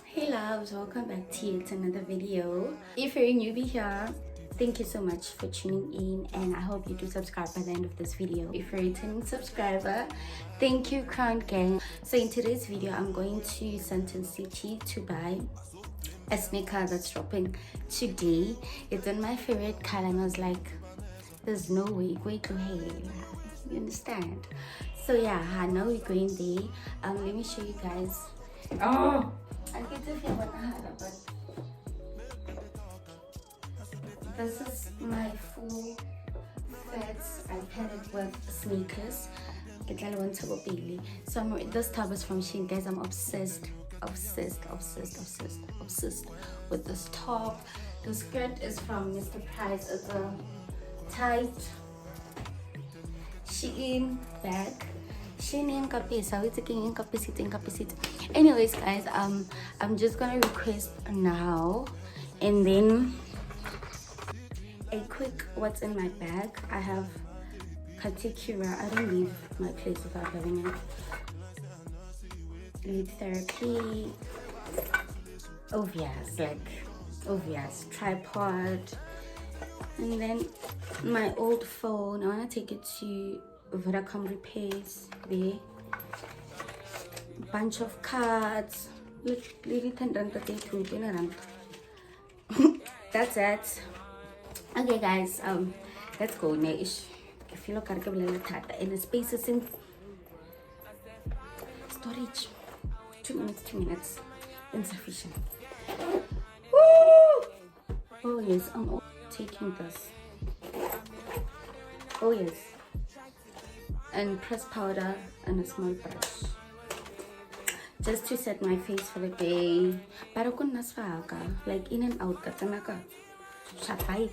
Hey loves, welcome back to yet another video. If you're a newbie here, thank you so much for tuning in, and I hope you do subscribe by the end of this video. If you're a returning subscriber, thank you, CrownGangg. So in today's video, I'm going to Sandton City to buy a sneaker that's dropping today. It's in my favorite color, and I was like, there's no way, wait to hey, you understand? So yeah, now we're going there. Let me show you guys. Oh, I get to feel what I had, but this is my full fits. I paired it with sneakers. So this top is from Shein, guys. I'm obsessed with this top. The skirt is from Mr. Price. It's a tight Shein bag. Anyways, guys, I'm just gonna request now, and then a quick what's in my bag. I have Katikura. I don't leave my place without having it. Lead therapy, obvious tripod, and then my old phone. I want to take it to Vodacom repairs. There, bunch of cards. That's it. Okay, guys, let's go. If you look at and the space is in storage. 2 minutes, insufficient. Woo! Oh yes, I'm taking this. Oh yes, and press powder and a small brush, just to set my face for the day. But I couldn't like in and out. Shapai.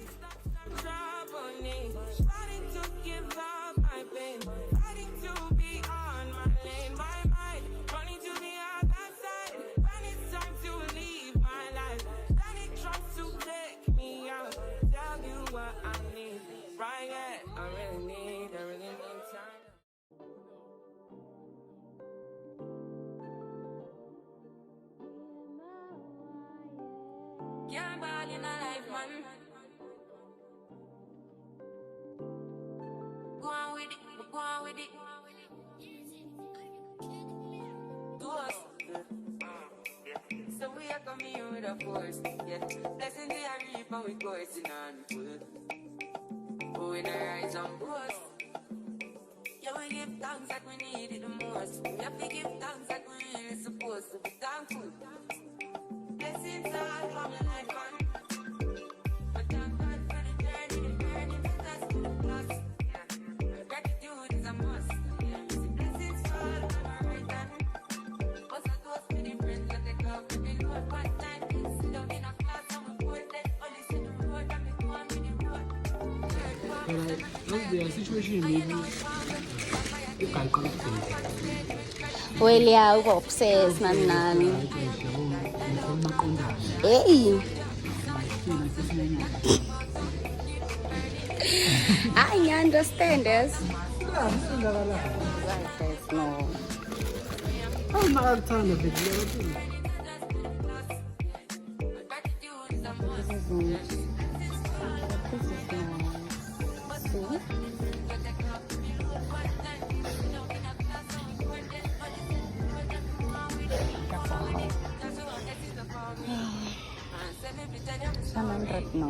So we are coming here with a force, yeah. Blessing the reap and we coursing on foot. Oh, we the rise and boast. Yeah, we give thanks that we need it the most. We have to give thanks that we really supposed to be thankful. Blessings all from the life on. But thank God for the journey with us to the plus. Yeah, gratitude is a must. Yeah, blessings fall on our right hand. What's a toast to the friends that they come with the Lord? What time is sit down in a class and we put that only see the road and we go on with the road. The situation maybe you can connect Well, yeah, I'm obsessed, man. Hey, I understand this. No. I'm not trying to be No.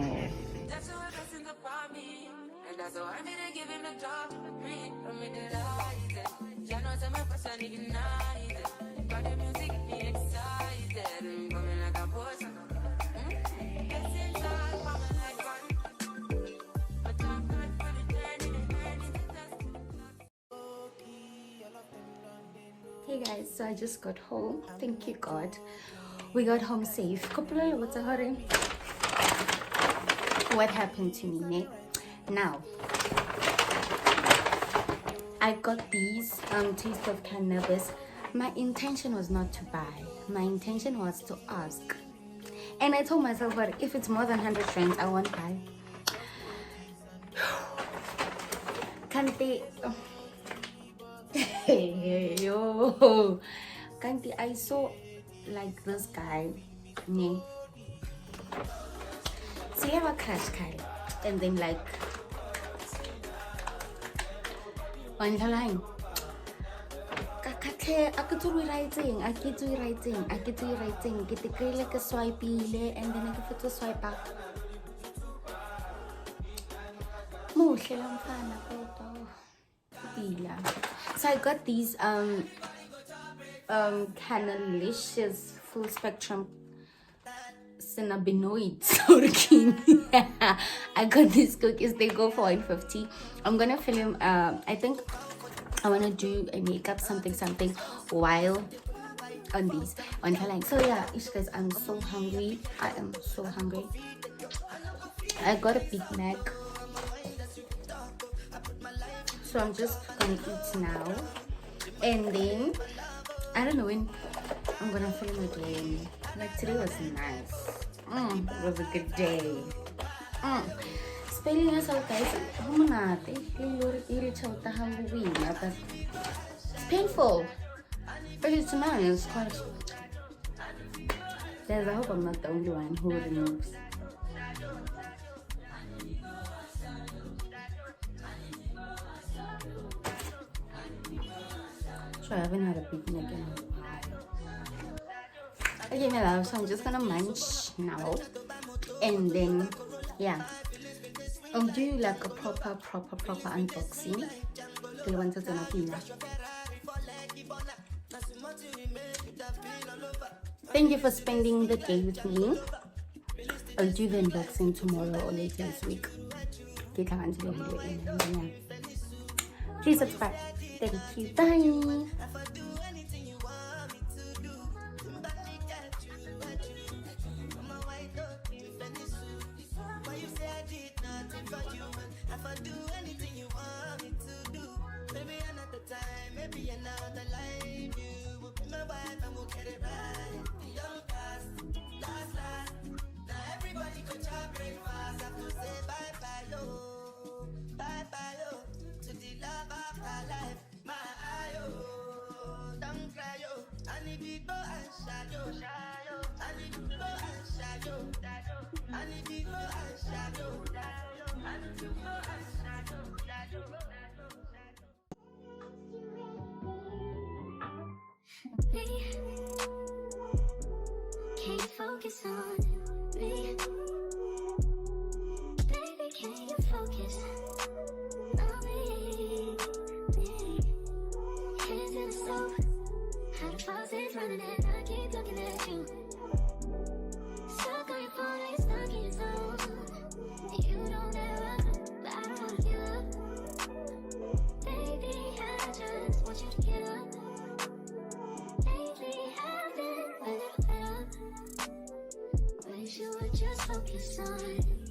That's what blessings upon me. And that's how I'm gonna give him the job. Read from me delighted. You know, some of us are ignited. Got the music get me excited. Coming like a boss. Blessings all from my life on. But thank God for the journey that's Hey guys, so I just got home. Thank you God. We got home safe. What happened to me now? I got these taste of cannabis. My intention was not to buy. My intention was to ask. And I told myself, but if it's more than 100 friends, I won't buy. Can't they? Yo, can't they? I saw like this guy. Nee. So you have a crash guy, and then like on the line. I get to writing. I get like a swipe and then I get to swipe back. So I got these Canalicious full spectrum cannabinoids. I got these cookies, they go for $1.50. I'm gonna film I think I want to do a makeup something while on these on Kalang. So yeah, guys, I'm so hungry. I am so hungry. I got a Big Mac, so I'm just gonna eat now, and then I don't know when I'm gonna film again. Like today was nice. It was a good day. Spelling yourself, guys. It's painful. But it's nice. It's quite. Guys, I hope I'm not the only one who removes. So I haven't had a Big Mac in a while. Okay, my love, so I'm just gonna munch now. And then, yeah. I'll do like a proper unboxing. They wanted to know. Thank you for spending the day with me. I'll do the unboxing tomorrow or later this week. Please subscribe. Thank you. Bye. Maybe another life, you will be my wife and we'll get it right. Young past, last. Now everybody could chop breakfast. Have to say bye yo, to the love of my life. My yo, don't cry yo. I need to go and shadow. I need to go and shadow. I need to go and shadow. I need to go and shadow. Can you focus on me? Baby, can you focus on me? Hands in the stove, how the faucet's running and I keep looking at you. Stuck on your phone, you're stuck in your zone. You don't ever, but I don't wanna give up. Baby, I just want you to get up. Lately I've been a little better. Wish you would just focus on